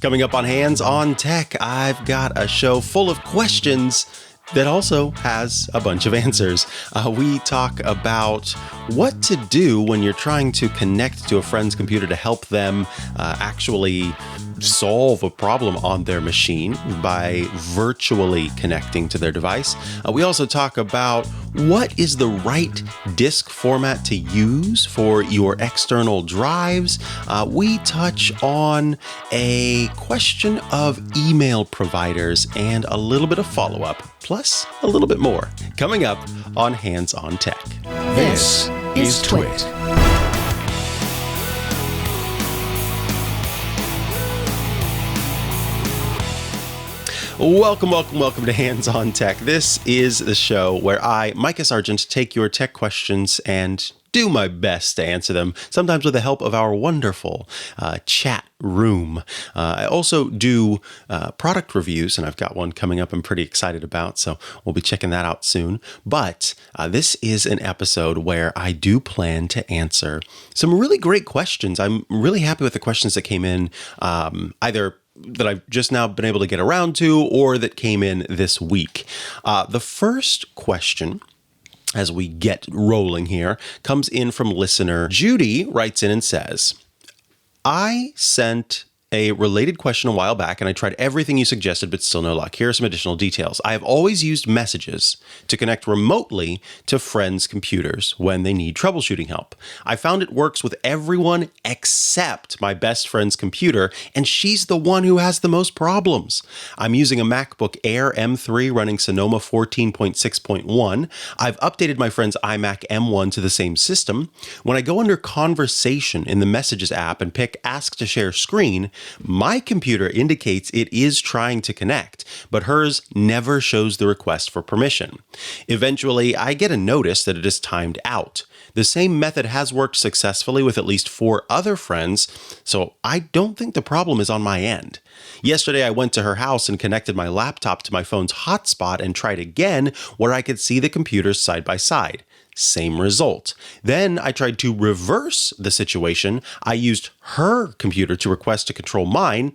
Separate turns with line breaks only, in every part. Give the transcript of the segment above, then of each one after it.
Coming up on Hands on Tech, I've got a show full of questions that also has a bunch of answers. We talk about what to do when you're trying to connect to a friend's computer to help them actually solve a problem on their machine by virtually connecting to their device. We also talk about what is the right disk format to use for your external drives. We touch on a question of email providers and a little bit of follow-up, plus a little bit more, coming up on Hands on Tech.
This is Twit.
Welcome to Hands on Tech. This is the show where I, Mikah Sargent, take your tech questions and do my best to answer them, sometimes with the help of our wonderful chat room. I also do product reviews, and I've got one coming up I'm pretty excited about, so we'll be checking that out soon. But this is an episode where I do plan to answer some really great questions. I'm really happy with the questions that came in, either that I've just now been able to get around to or that came in this week. The first question, as we get rolling here, comes in from listener Judy. Writes in and says, I sent a related question a while back, and I tried everything you suggested, but still no luck. Here are some additional details. I have always used messages to connect remotely to friends' computers when they need troubleshooting help. I found it works with everyone except my best friend's computer, and she's the one who has the most problems. I'm using a MacBook Air M3 running Sonoma 14.6.1. I've updated my friend's iMac M1 to the same system. When I go under Conversation in the Messages app and pick Ask to Share Screen, my computer indicates it is trying to connect, but hers never shows the request for permission. Eventually, I get a notice that it is timed out. The same method has worked successfully with at least 4 other friends, so I don't think the problem is on my end. Yesterday, I went to her house and connected my laptop to my phone's hotspot and tried again, where I could see the computers side by side. Same result. Then I tried to reverse the situation. I used her computer to request to control mine,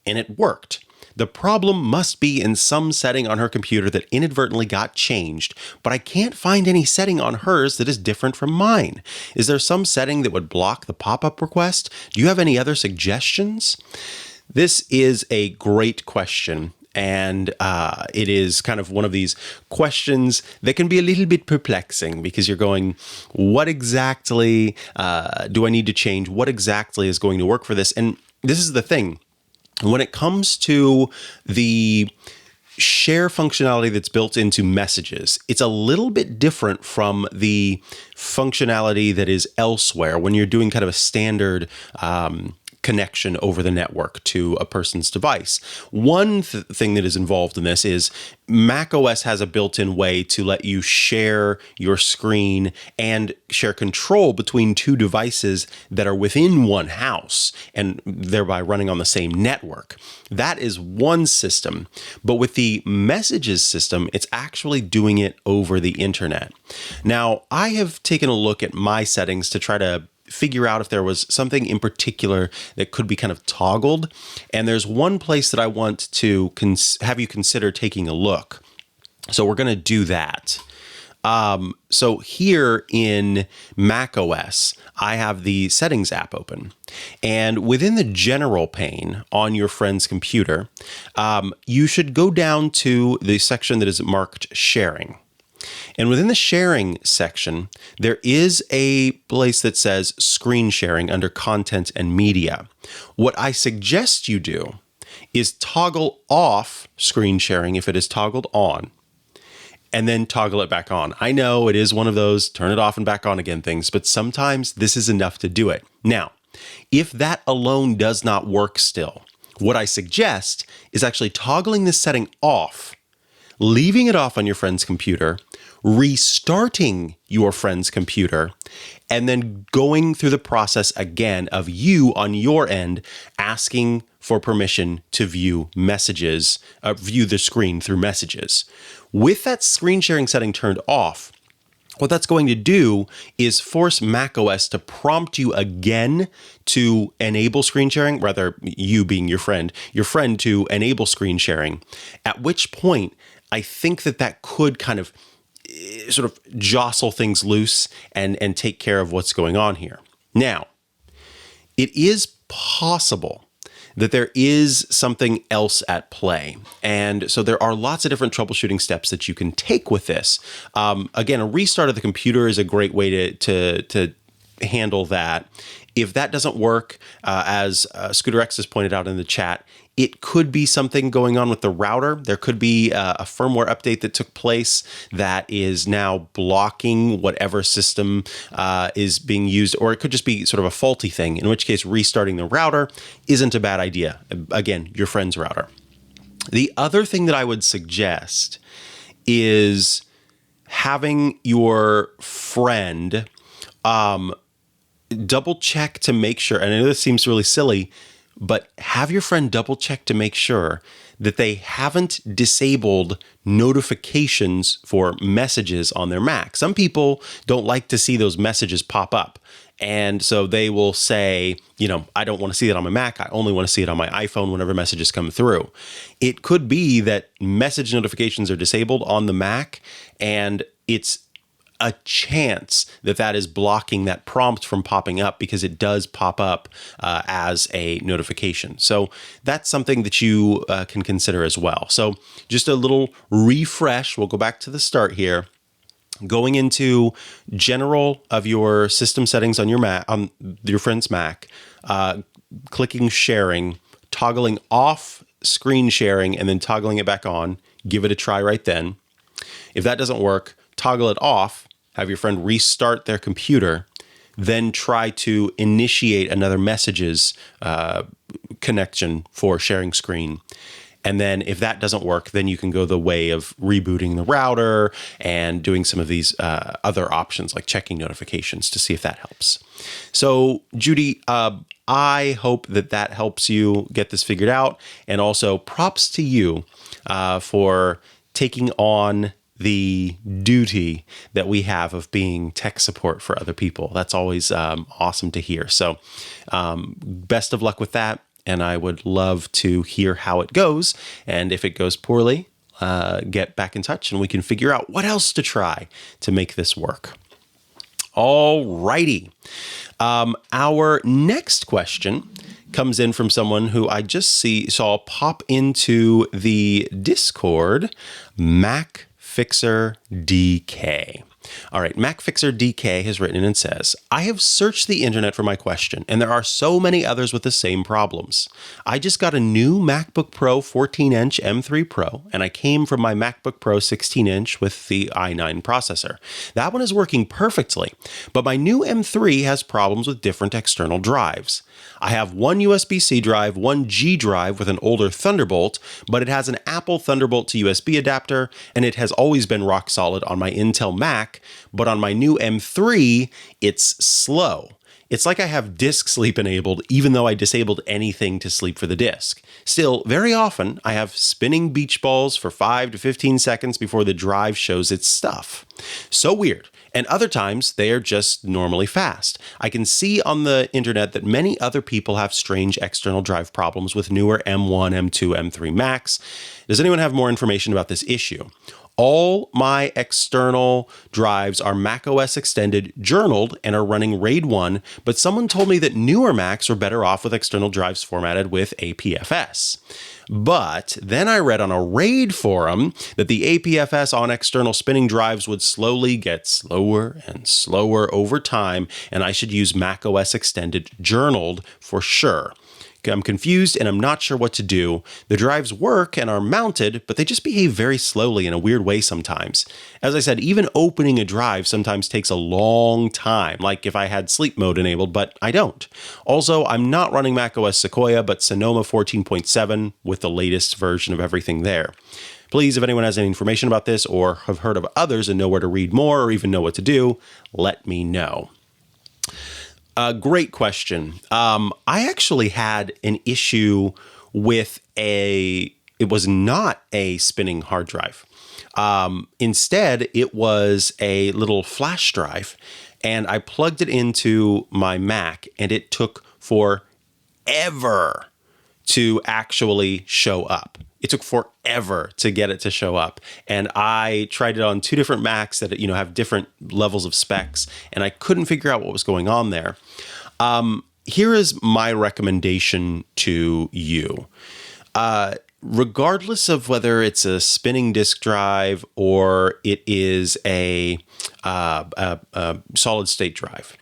and it worked. The problem must be in some setting on her computer that inadvertently got changed, but I can't find any setting on hers that is different from mine. Is there some setting that would block the pop-up request? Do you have any other suggestions? This is a great question. And it is kind of one of these questions that can be a little bit perplexing because you're going, what exactly do I need to change? What exactly is going to work for this? And this is the thing. When it comes to the share functionality that's built into messages, it's a little bit different from the functionality that is elsewhere when you're doing kind of a standard connection over the network to a person's device. One thing that is involved in this is macOS has a built-in way to let you share your screen and share control between 2 devices that are within one house and thereby running on the same network. That is one system, but with the messages system, it's actually doing it over the internet. Now, I have taken a look at my settings to try to figure out if there was something in particular that could be kind of toggled. And there's one place that I want to have you consider taking a look. So we're going to do that. So here in macOS, I have the Settings app open. And within the General pane on your friend's computer, you should go down to the section that is marked Sharing. And within the sharing section, there is a place that says screen sharing under content and media. What I suggest you do is toggle off screen sharing if it is toggled on, and then toggle it back on. I know it is one of those turn it off and back on again things, but sometimes this is enough to do it. Now, if that alone does not work still, what I suggest is actually toggling this setting off, leaving it off on your friend's computer, restarting your friend's computer, and then going through the process again of you on your end asking for permission to view messages, view the screen through messages. With that screen sharing setting turned off, What that's going to do is force macOS to prompt you again to enable screen sharing, rather you being your friend to enable screen sharing, at which point I think that could kind of sort of jostle things loose and take care of what's going on here. Now, it is possible that there is something else at play. And so there are lots of different troubleshooting steps that you can take with this. Again, a restart of the computer is a great way to handle that. If that doesn't work, as Scooter X has pointed out in the chat, it could be something going on with the router. There could be a firmware update that took place that is now blocking whatever system is being used, or it could just be sort of a faulty thing, in which case restarting the router isn't a bad idea. Again, your friend's router. The other thing that I would suggest is having your friend double check to make sure, and I know this seems really silly, but have your friend double check to make sure that they haven't disabled notifications for messages on their Mac. Some people don't like to see those messages pop up. And so they will say, I don't want to see that on my Mac. I only want to see it on my iPhone whenever messages come through. It could be that message notifications are disabled on the Mac, and it's a chance that is blocking that prompt from popping up, because it does pop up as a notification. So that's something that you can consider as well. So just a little refresh. We'll go back to the start here. Going into general of your system settings on your Mac, on your friend's Mac, clicking sharing, toggling off screen sharing, and then toggling it back on. Give it a try right then. If that doesn't work, toggle it off, have your friend restart their computer, then try to initiate another messages connection for sharing screen. And then if that doesn't work, then you can go the way of rebooting the router and doing some of these other options like checking notifications to see if that helps. So, Judy, I hope that helps you get this figured out. And also props to you for taking on the duty that we have of being tech support for other people. That's always awesome to hear. So best of luck with that. And I would love to hear how it goes. And if it goes poorly, get back in touch and we can figure out what else to try to make this work. All righty. Our next question comes in from someone who I just saw pop into the Discord, MacFixerDK. All right, MacFixerDK has written in and says, I have searched the internet for my question, and there are so many others with the same problems. I just got a new MacBook Pro 14-inch M3 Pro, and I came from my MacBook Pro 16-inch with the i9 processor. That one is working perfectly, but my new M3 has problems with different external drives. I have one USB-C drive, one G drive with an older Thunderbolt, but it has an Apple Thunderbolt to USB adapter, and it has always been rock solid on my Intel Mac, but on my new M3, it's slow. It's like I have disk sleep enabled, even though I disabled anything to sleep for the disk. Still, very often, I have spinning beach balls for 5 to 15 seconds before the drive shows its stuff. So weird. And other times, they are just normally fast. I can see on the internet that many other people have strange external drive problems with newer M1, M2, M3 Macs. Does anyone have more information about this issue? All my external drives are macOS Extended journaled and are running RAID 1, but someone told me that newer Macs are better off with external drives formatted with APFS. But then I read on a RAID forum that the APFS on external spinning drives would slowly get slower and slower over time, and I should use macOS Extended journaled for sure. I'm confused and I'm not sure what to do. The drives work and are mounted, but they just behave very slowly in a weird way sometimes. As I said, even opening a drive sometimes takes a long time, like if I had sleep mode enabled, but I don't. Also, I'm not running macOS Sequoia, but Sonoma 14.7 with the latest version of everything there. Please, if anyone has any information about this or have heard of others and know where to read more or even know what to do, let me know. Great question. I actually had an issue with a it was not a spinning hard drive. Instead, it was a little flash drive, and I plugged it into my Mac, and it took forever to actually show up. It took forever to get it to show up. And I tried it on two different Macs that, have different levels of specs, and I couldn't figure out what was going on there. Here is my recommendation to you. Regardless of whether it's a spinning disk drive or it is a solid state drive,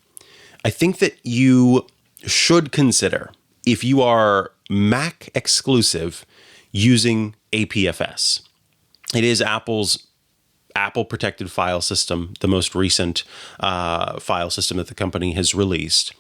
I think that you should consider, if you are Mac exclusive, using APFS. It is Apple's Apple protected file system, the most recent file system that the company has released.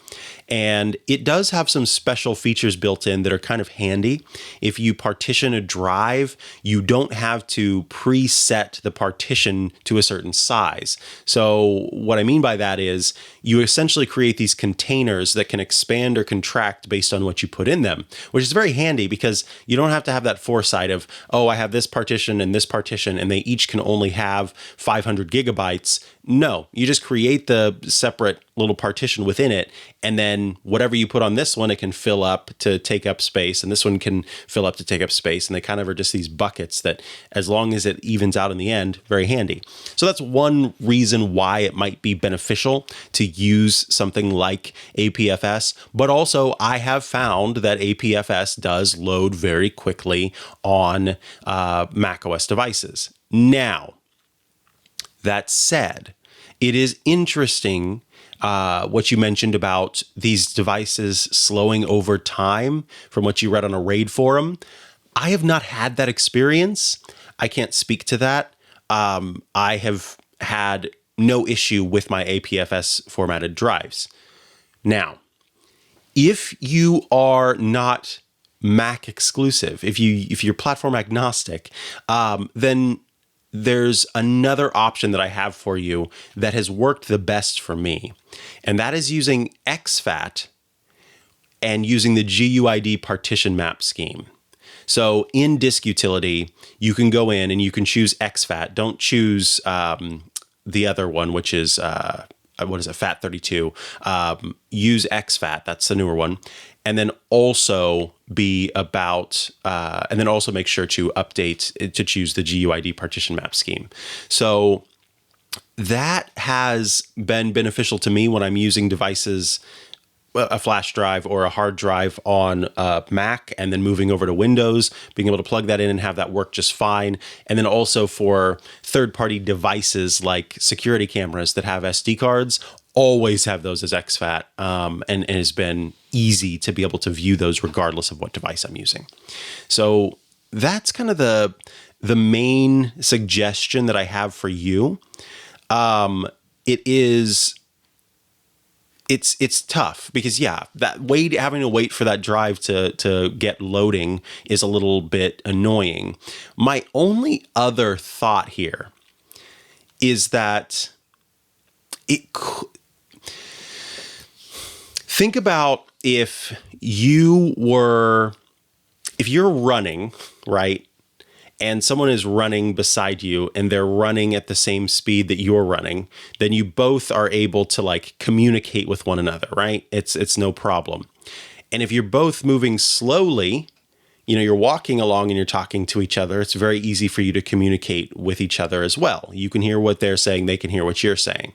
And it does have some special features built in that are kind of handy. If you partition a drive, you don't have to preset the partition to a certain size. So what I mean by that is you essentially create these containers that can expand or contract based on what you put in them, which is very handy because you don't have to have that foresight of, oh, I have this partition, and they each can only have 500 gigabytes. No, you just create the separate little partition within it, and then whatever you put on this one, it can fill up to take up space, and this one can fill up to take up space, and they kind of are just these buckets that, as long as it evens out in the end, very handy. So that's one reason why it might be beneficial to use something like APFS, but also I have found that APFS does load very quickly on macOS devices. Now, that said, it is interesting what you mentioned about these devices slowing over time from what you read on a RAID forum. I have not had that experience. I can't speak to that. I have had no issue with my APFS formatted drives. Now, if you are not Mac exclusive, if you're platform agnostic, then there's another option that I have for you that has worked the best for me, and that is using exFAT and using the GUID partition map scheme. So in Disk Utility, you can go in and you can choose exFAT. Don't choose the other one, which is FAT32. Use exFAT. That's the newer one. And then also also make sure to update to choose the GUID partition map scheme. So that has been beneficial to me when I'm using devices, a flash drive or a hard drive on a Mac, and then moving over to Windows, being able to plug that in and have that work just fine. And then also for third-party devices like security cameras that have SD cards, always have those as exFAT, and it has been easy to be able to view those regardless of what device I'm using. So that's kind of the main suggestion that I have for you. It's tough because having to wait for that drive to get loading is a little bit annoying. My only other thought here is that think about if you're running, right? And someone is running beside you and they're running at the same speed that you're running, then you both are able to communicate with one another, right? It's no problem. And if you're both moving slowly, you're walking along and you're talking to each other, it's very easy for you to communicate with each other as well. You can hear what they're saying, they can hear what you're saying.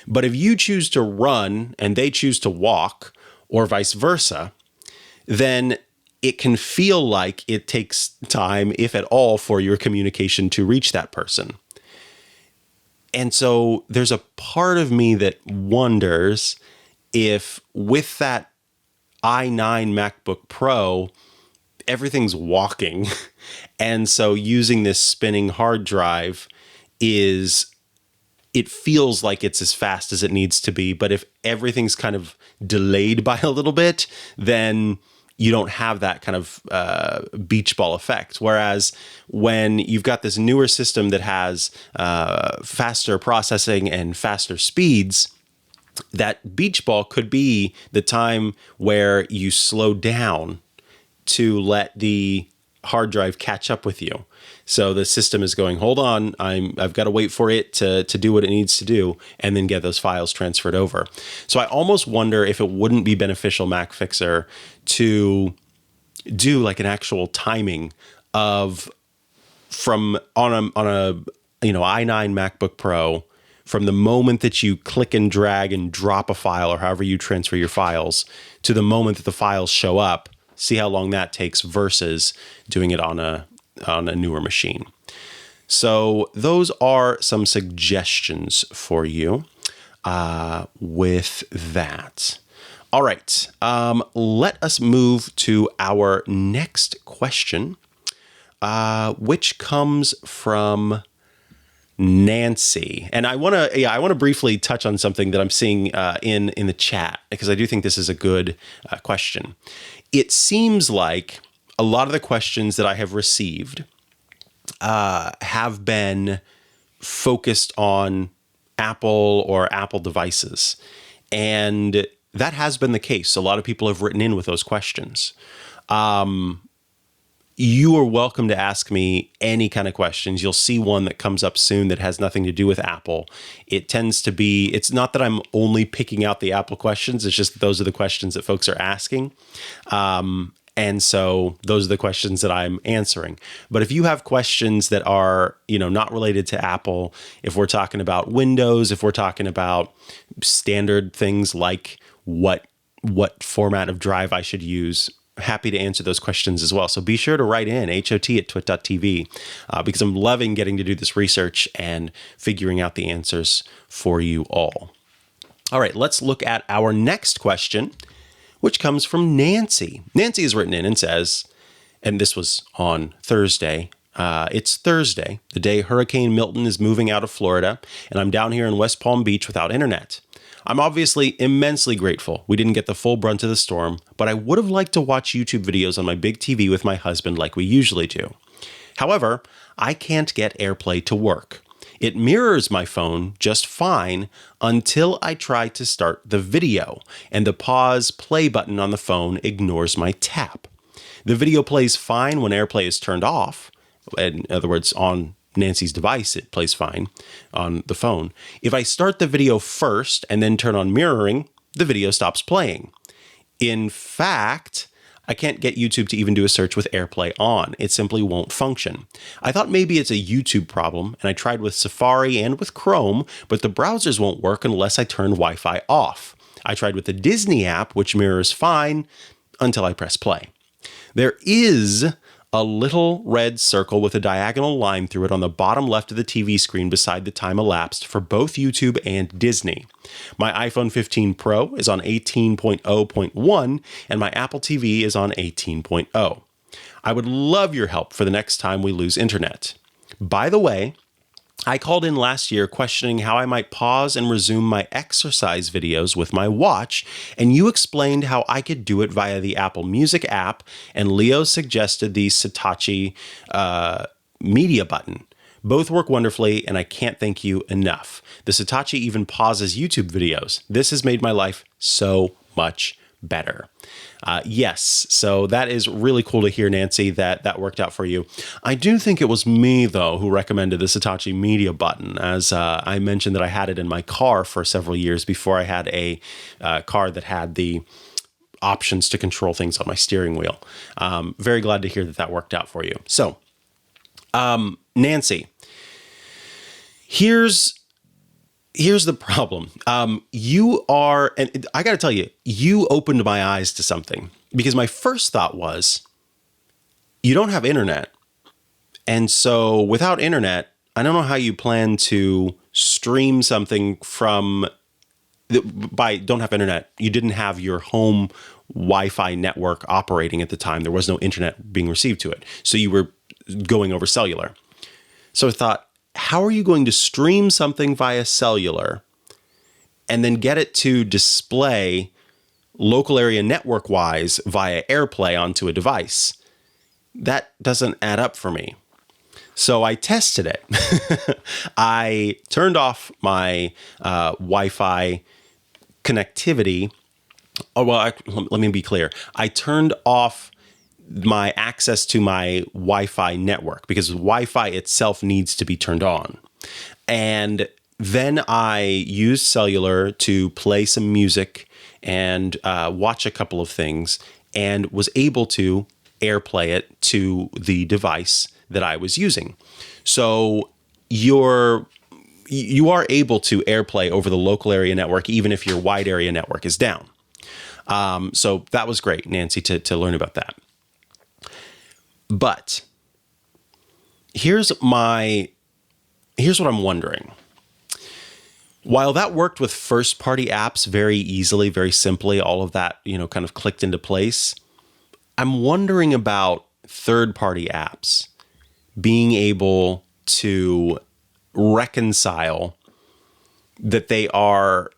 But if you choose to run and they choose to walk, or vice versa, then it can feel like it takes time, if at all, for your communication to reach that person. And so there's a part of me that wonders if with that i9 MacBook Pro, everything's walking. And so using this spinning hard drive it feels like it's as fast as it needs to be. But if everything's kind of delayed by a little bit, then you don't have that kind of beach ball effect. Whereas when you've got this newer system that has faster processing and faster speeds, that beach ball could be the time where you slow down to let the hard drive catch up with you. So the system is going, hold on, I've got to wait for it to do what it needs to do, and then get those files transferred over. So I almost wonder if it wouldn't be beneficial, MacFixer, to do like an actual timing of from on a i9 MacBook Pro, from the moment that you click and drag and drop a file, or however you transfer your files, to the moment that the files show up. See how long that takes versus doing it on a newer machine. So those are some suggestions for you with that. All right, let us move to our next question, which comes from Nancy. And I want to briefly touch on something that I'm seeing in the chat, because I do think this is a good question. It seems like a lot of the questions that I have received have been focused on Apple or Apple devices. And that has been the case. A lot of people have written in with those questions. You are welcome to ask me any kind of questions. You'll see one that comes up soon that has nothing to do with Apple. It tends to be, it's not that I'm only picking out the Apple questions. It's just that those are the questions that folks are asking. And so those are the questions that I'm answering. But if you have questions that are, not related to Apple, if we're talking about Windows, if we're talking about standard things like what format of drive I should use, happy to answer those questions as well. So be sure to write in hot@twit.tv because I'm loving getting to do this research and figuring out the answers for you all. All right, let's look at our next question, which comes from Nancy. Nancy has written in and says, and this was on Thursday, it's Thursday, the day Hurricane Milton is moving out of Florida, and I'm down here in West Palm Beach without internet. I'm obviously immensely grateful we didn't get the full brunt of the storm, but I would have liked to watch YouTube videos on my big TV with my husband like we usually do. However, I can't get AirPlay to work. It mirrors my phone just fine until I try to start the video, and the pause play button on the phone ignores my tap. The video plays fine when AirPlay is turned off. In other words, on Nancy's device, it plays fine on the phone. If I start the video first and then turn on mirroring, the video stops playing. In fact, I can't get YouTube to even do a search with AirPlay on. It simply won't function. I thought maybe it's a YouTube problem, and I tried with Safari and with Chrome, but the browsers won't work unless I turn Wi-Fi off. I tried with the Disney app, which mirrors fine, until I press play. There is a little red circle with a diagonal line through it on the bottom left of the TV screen beside the time elapsed for both YouTube and Disney. My iPhone 15 Pro is on 18.0.1 and my Apple TV is on 18.0. I would love your help for the next time we lose internet. By the way, I called in last year questioning how I might pause and resume my exercise videos with my watch, and you explained how I could do it via the Apple Music app, and Leo suggested the Satachi media button. Both work wonderfully, and I can't thank you enough. The Satachi even pauses YouTube videos. This has made my life so much better. Yes, so that is really cool to hear, Nancy, that worked out for you. I do think it was me, though, who recommended the Satachi media button, as I mentioned that I had it in my car for several years before I had a car that had the options to control things on my steering wheel. Very glad to hear that worked out for you. So, Nancy, here's the problem. You are, and I got to tell you, you opened my eyes to something, because my first thought was, you don't have internet. And so without internet, I don't know how you plan to stream something from, don't have internet. You didn't have your home Wi-Fi network operating at the time. There was no internet being received to it. So you were going over cellular. So I thought, how are you going to stream something via cellular and then get it to display local area network wise via AirPlay onto a device? That doesn't add up for me. So I tested it. I turned off my Wi-Fi connectivity. Oh, well, let me be clear. I turned off my access to my Wi-Fi network, because Wi-Fi itself needs to be turned on. And then I used cellular to play some music and watch a couple of things, and was able to AirPlay it to the device that I was using. So you are able to AirPlay over the local area network, even if your wide area network is down. So that was great, Nancy, to learn about that. But here's what I'm wondering. While that worked with first-party apps very easily, very simply, all of that, kind of clicked into place, I'm wondering about third-party apps being able to reconcile that they are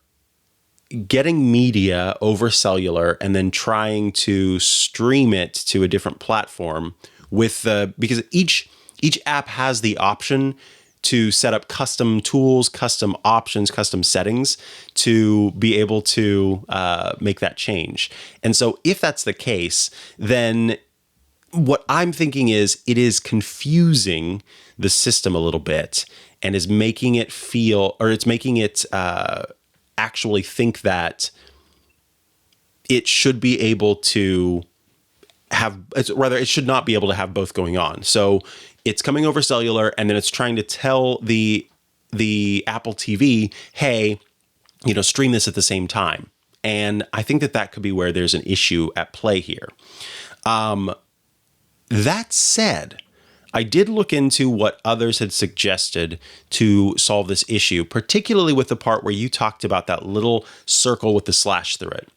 getting media over cellular and then trying to stream it to a different platform because each app has the option to set up custom tools, custom options, custom settings to be able to make that change. And so if that's the case, then what I'm thinking is it is confusing the system a little bit and is making it actually think that it should be able to it should not be able to have both going on. So it's coming over cellular, and then it's trying to tell the Apple TV, hey, stream this at the same time. And I think that could be where there's an issue at play here. That said, I did look into what others had suggested to solve this issue, particularly with the part where you talked about that little circle with the slash through it.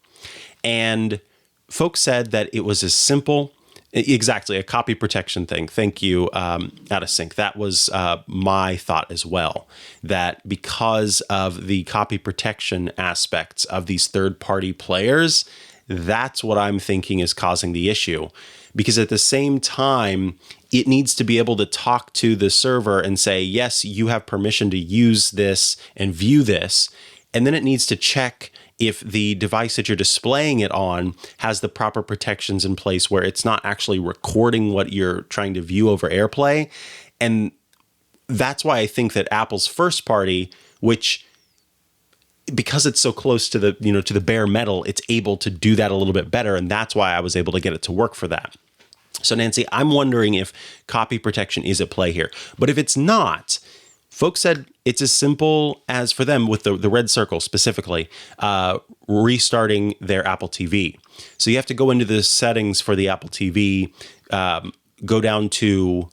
And folks said that it was as simple, exactly, a copy protection thing. Thank you, Out of Sync. That was my thought as well, that because of the copy protection aspects of these third-party players, that's what I'm thinking is causing the issue. Because at the same time, it needs to be able to talk to the server and say, yes, you have permission to use this and view this. And then it needs to check if the device that you're displaying it on has the proper protections in place where it's not actually recording what you're trying to view over AirPlay. And that's why I think that Apple's first party, which, because it's so close to the bare metal, it's able to do that a little bit better. And that's why I was able to get it to work for that. So Nancy, I'm wondering if copy protection is at play here. But if it's not, folks said it's as simple as, for them with the red circle specifically, restarting their Apple TV. So you have to go into the settings for the Apple TV, go down to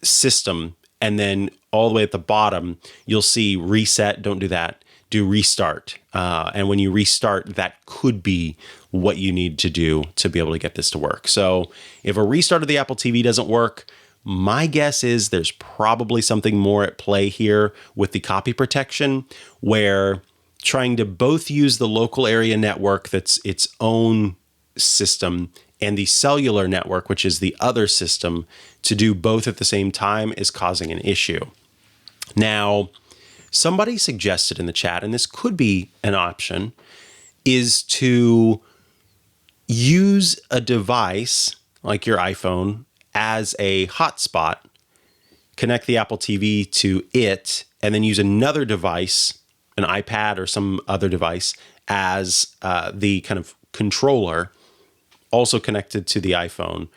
System, and then all the way at the bottom, you'll see Reset. Don't do that. Do Restart. And when you restart, that could be what you need to do to be able to get this to work. So if a restart of the Apple TV doesn't work, my guess is there's probably something more at play here with the copy protection, where trying to both use the local area network that's its own system and the cellular network, which is the other system, to do both at the same time is causing an issue. Now, somebody suggested in the chat, and this could be an option, is to use a device like your iPhone as a hotspot, connect the Apple TV to it, and then use another device, an iPad or some other device, as the kind of controller, also connected to the iPhone,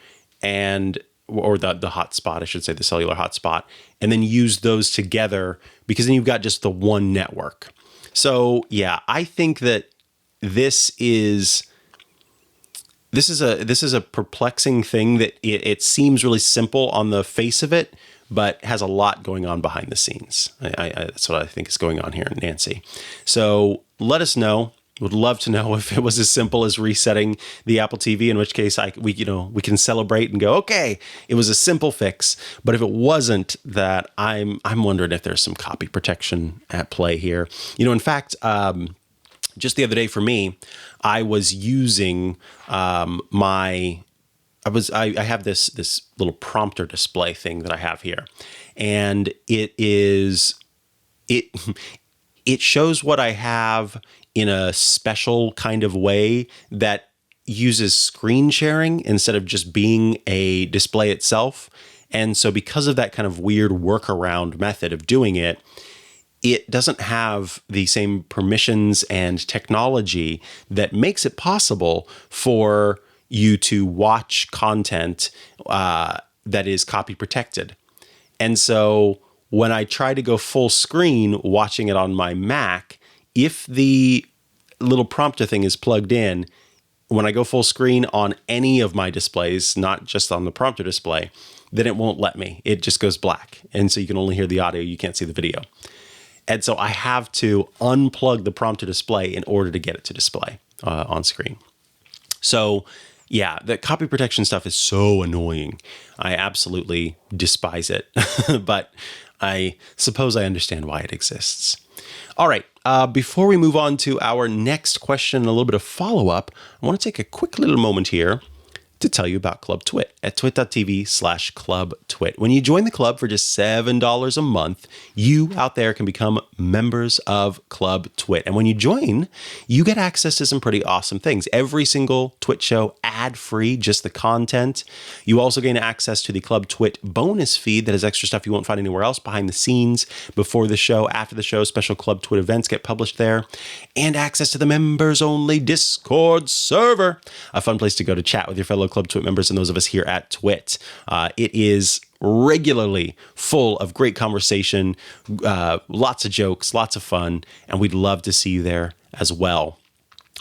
or the hotspot, I should say, the cellular hotspot, and then use those together, because then you've got just the one network. So yeah, I think that this is a perplexing thing that it seems really simple on the face of it, but has a lot going on behind the scenes. That's what I think is going on here, Nancy. So let us know. Would love to know if it was as simple as resetting the Apple TV, in which case we can celebrate and go, okay, it was a simple fix. But if it wasn't, that I'm wondering if there's some copy protection at play here. In fact, just the other day for me, I was using I have this little prompter display thing that I have here, and it shows what I have in a special kind of way that uses screen sharing instead of just being a display itself. And so because of that kind of weird workaround method of doing it, it doesn't have the same permissions and technology that makes it possible for you to watch content that is copy protected. And so when I try to go full screen watching it on my Mac, if the little prompter thing is plugged in, when I go full screen on any of my displays, not just on the prompter display, then it won't let me. It just goes black. And so you can only hear the audio. You can't see the video. And so I have to unplug the prompter display in order to get it to display on screen. So yeah, the copy protection stuff is so annoying. I absolutely despise it, but I suppose I understand why it exists. All right, before we move on to our next question and a little bit of follow-up, I want to take a quick little moment here to tell you about Club Twit at twit.tv/clubtwit. When you join the club for just $7 a month, you out there can become members of Club Twit. And when you join, you get access to some pretty awesome things. Every single Twit show ad-free, just the content. You also gain access to the Club Twit bonus feed that has extra stuff you won't find anywhere else, behind the scenes, before the show, after the show. Special Club Twit events get published there. And access to the members-only Discord server, a fun place to go to chat with your fellow Club Twit members and those of us here at Twit. It is regularly full of great conversation, lots of jokes, lots of fun, and we'd love to see you there as well.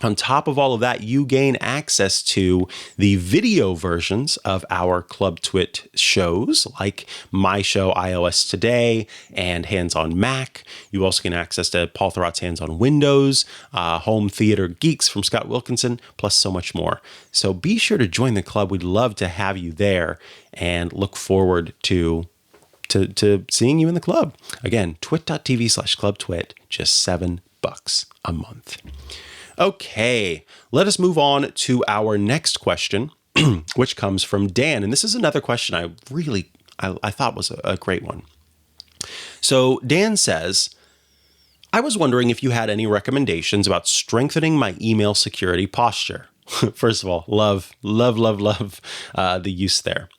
On top of all of that, you gain access to the video versions of our Club Twit shows, like my show, iOS Today, and Hands on Mac. You also gain access to Paul Thurrott's Hands on Windows, Home Theater Geeks from Scott Wilkinson, plus so much more. So be sure to join the club. We'd love to have you there and look forward to seeing you in the club. Again, twit.tv/clubtwit, just $7 a month. Okay, let us move on to our next question, which comes from Dan. And this is another question I thought was a great one. So Dan says, I was wondering if you had any recommendations about strengthening my email security posture. First of all, love the use there.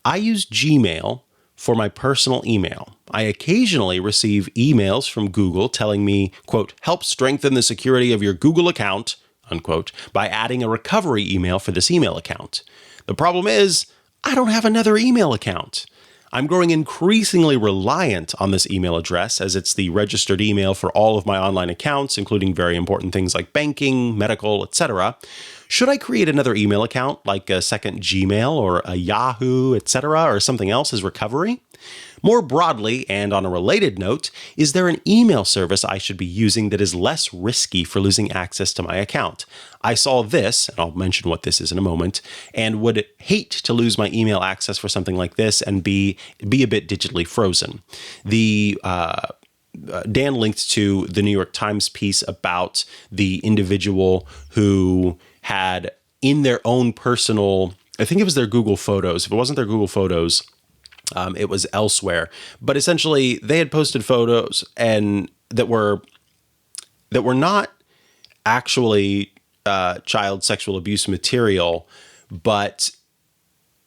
I use Gmail for my personal email. I occasionally receive emails from Google telling me, quote, help strengthen the security of your Google account, unquote, by adding a recovery email for this email account. The problem is, I don't have another email account. I'm growing increasingly reliant on this email address as it's the registered email for all of my online accounts, including very important things like banking, medical, etc. Should I create another email account like a second Gmail or a Yahoo, etc., or something else as recovery? More broadly, and on a related note, is there an email service I should be using that is less risky for losing access to my account? I saw this, and I'll mention what this is in a moment, and would hate to lose my email access for something like this and be a bit digitally frozen. Dan linked to the New York Times piece about the individual who had in their own personal, I think it was their Google Photos. If it wasn't their Google Photos, it was elsewhere. But essentially, they had posted photos and that were not actually child sexual abuse material, but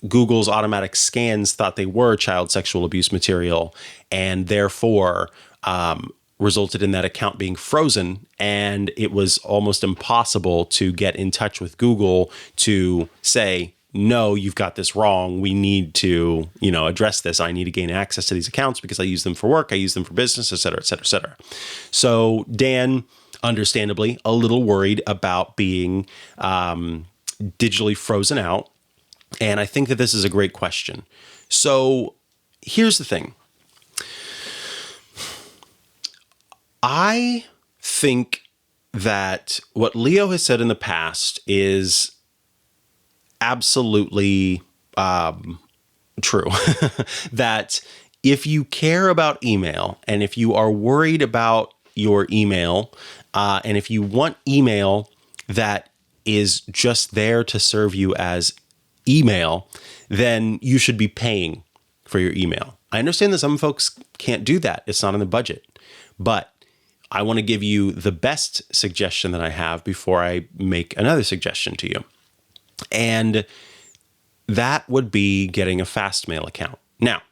Google's automatic scans thought they were child sexual abuse material, and therefore resulted in that account being frozen. And it was almost impossible to get in touch with Google to say, no, you've got this wrong. We need to, address this. I need to gain access to these accounts because I use them for work. I use them for business, et cetera, et cetera, et cetera. So Dan, understandably, a little worried about being digitally frozen out. And I think that this is a great question. So here's the thing. I think that what Leo has said in the past is absolutely true. That if you care about email and if you are worried about your email and if you want email that is just there to serve you as email, then you should be paying for your email. I understand that some folks can't do that. It's not in the budget. But I want to give you the best suggestion that I have before I make another suggestion to you. And that would be getting a Fastmail account. Now,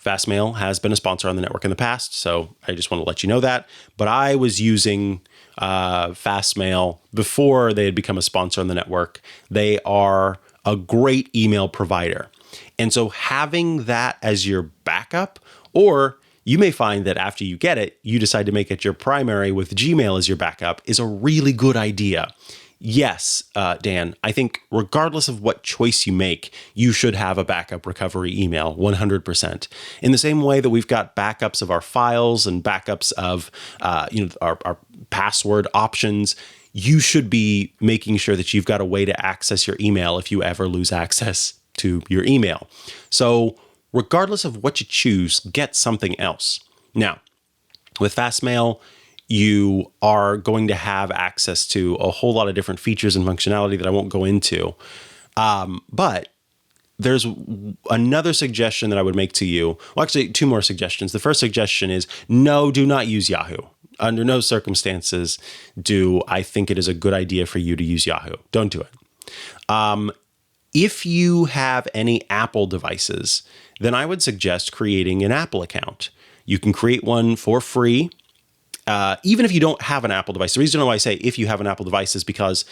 Fastmail has been a sponsor on the network in the past, so I just want to let you know that. But I was using Fastmail before they had become a sponsor on the network. They are a great email provider. And so having that as your backup, or you may find that after you get it, you decide to make it your primary with Gmail as your backup, is a really good idea. Yes, Dan, I think regardless of what choice you make, you should have a backup recovery email, 100%. In the same way that we've got backups of our files and backups of our password options, you should be making sure that you've got a way to access your email if you ever lose access to your email. So regardless of what you choose, get something else. Now, with Fastmail, you are going to have access to a whole lot of different features and functionality that I won't go into. But there's another suggestion that I would make to you. Well, actually, two more suggestions. The first suggestion is no, do not use Yahoo. Under no circumstances do I think it is a good idea for you to use Yahoo. Don't do it. If you have any Apple devices, then I would suggest creating an Apple account. You can create one for free. Even if you don't have an Apple device. The reason why I say if you have an Apple device is because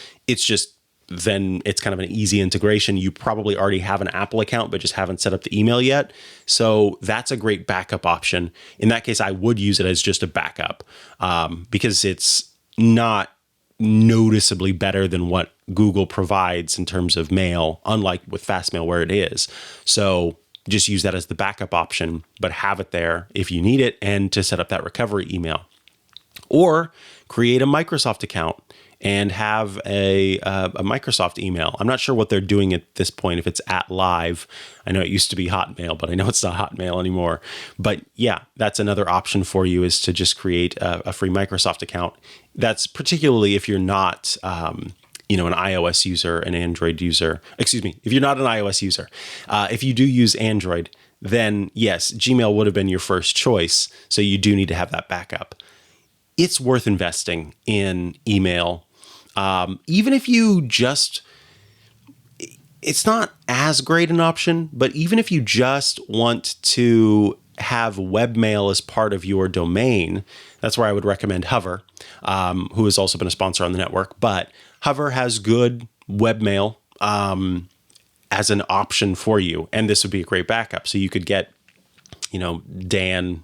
then it's kind of an easy integration. You probably already have an Apple account, but just haven't set up the email yet. So that's a great backup option. In that case, I would use it as just a backup because it's not noticeably better than what Google provides in terms of mail, unlike with Fastmail where it is. So just use that as the backup option, but have it there if you need it and to set up that recovery email. Or create a Microsoft account and have a Microsoft email. I'm not sure what they're doing at this point, if it's @Live. I know it used to be Hotmail, but I know it's not Hotmail anymore. But yeah, that's another option for you, is to just create a free Microsoft account. That's particularly if you're not an iOS user, an Android user. Excuse me, if you're not an iOS user. If you do use Android, then yes, Gmail would have been your first choice. So you do need to have that backup. It's worth investing in email. Even if it's not as great an option, but even if you just want to have webmail as part of your domain, that's where I would recommend Hover, who has also been a sponsor on the network. But Hover has good webmail as an option for you. And this would be a great backup. So you could get, Dan,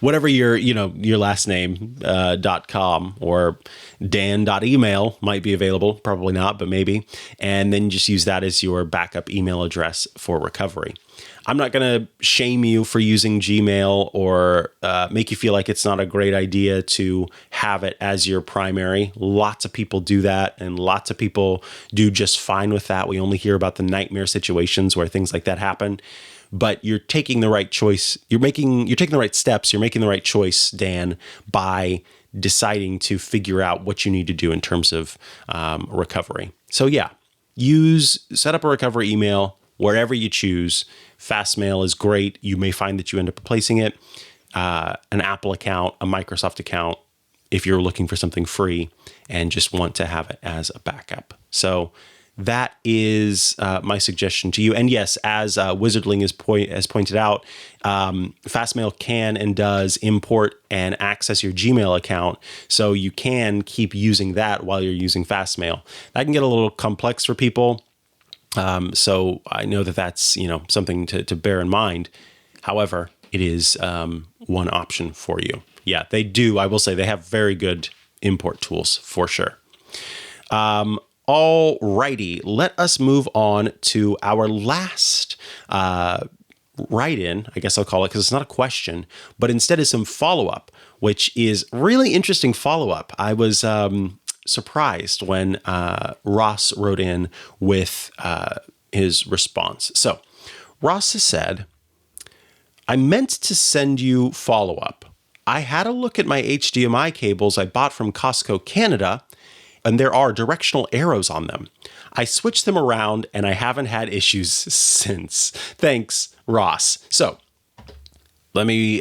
whatever your last name, .com or dan.email might be available. Probably not, but maybe. And then just use that as your backup email address for recovery. I'm not going to shame you for using Gmail or make you feel like it's not a great idea to have it as your primary. Lots of people do that, and lots of people do just fine with that. We only hear about the nightmare situations where things like that happen. But you're taking the right choice. You're taking the right steps. You're making the right choice, Dan, by deciding to figure out what you need to do in terms of recovery. So yeah, set up a recovery email wherever you choose. Fastmail is great. You may find that you end up replacing it. An Apple account, a Microsoft account, if you're looking for something free and just want to have it as a backup. So that is my suggestion to you. And yes, as Wizardling has pointed out, Fastmail can and does import and access your Gmail account, so you can keep using that while you're using Fastmail. That can get a little complex for people, so I know that that's something to bear in mind. However, it is one option for you. Yeah, they do. I will say they have very good import tools for sure. All righty, let us move on to our last write-in, I guess I'll call it, because it's not a question, but instead is some follow-up, which is really interesting follow-up. I was surprised when Ross wrote in with his response. So Ross has said, I meant to send you follow-up. I had a look at my HDMI cables I bought from Costco Canada, and there are directional arrows on them. I switched them around and I haven't had issues since. Thanks, Ross. So let me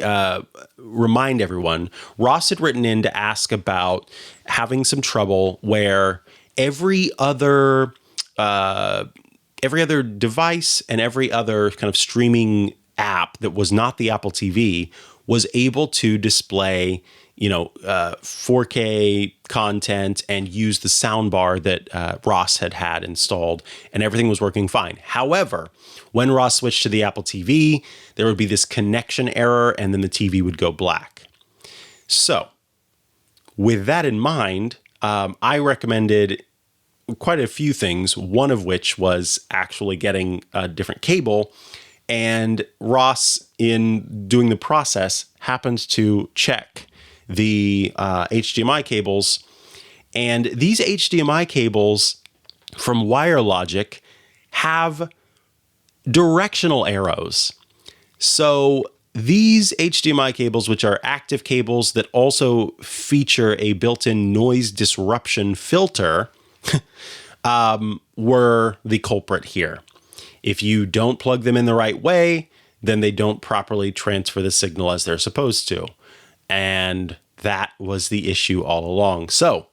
remind everyone, Ross had written in to ask about having some trouble where every other every other device and every other kind of streaming app that was not the Apple TV was able to display, 4K content and use the soundbar that Ross had installed, and everything was working fine. However, when Ross switched to the Apple TV, there would be this connection error, and then the TV would go black. So, with that in mind, I recommended quite a few things, one of which was actually getting a different cable. And Ross, in doing the process, happened to check the HDMI cables. And these HDMI cables from WireLogic have directional arrows. So these HDMI cables, which are active cables that also feature a built-in noise disruption filter, were the culprit here. If you don't plug them in the right way, then they don't properly transfer the signal as they're supposed to. And that was the issue all along. So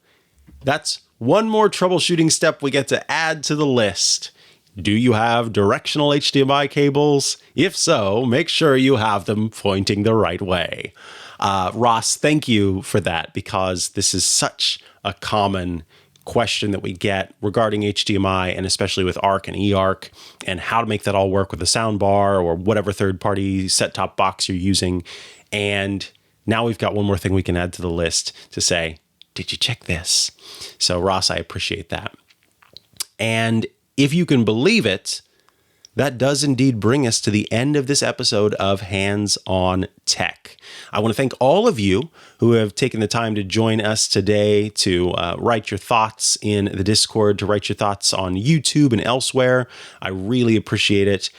that's one more troubleshooting step we get to add to the list. Do you have directional HDMI cables? If so, make sure you have them pointing the right way. Ross, thank you for that, because this is such a common question that we get regarding HDMI, and especially with ARC and eARC, and how to make that all work with a soundbar or whatever third-party set-top box you're using. And now we've got one more thing we can add to the list to say, did you check this? So Ross, I appreciate that. And if you can believe it, that does indeed bring us to the end of this episode of Hands on Tech. I want to thank all of you who have taken the time to join us today, to write your thoughts in the Discord, to write your thoughts on YouTube and elsewhere. I really appreciate it.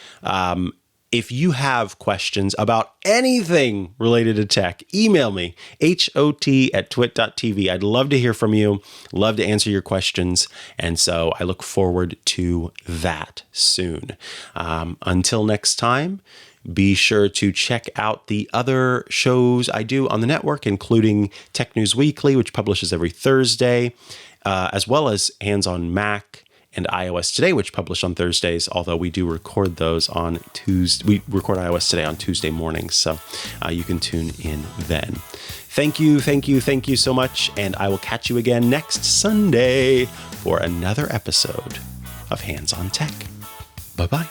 If you have questions about anything related to tech, email me, hot@twit.tv. I'd love to hear from you, love to answer your questions, and so I look forward to that soon. Until next time, be sure to check out the other shows I do on the network, including Tech News Weekly, which publishes every Thursday, as well as Hands on Mac and iOS Today, which publish on Thursdays, although we do record those on Tuesday. We record iOS Today on Tuesday mornings, so you can tune in then. Thank you so much, and I will catch you again next Sunday for another episode of Hands on Tech. Bye-bye.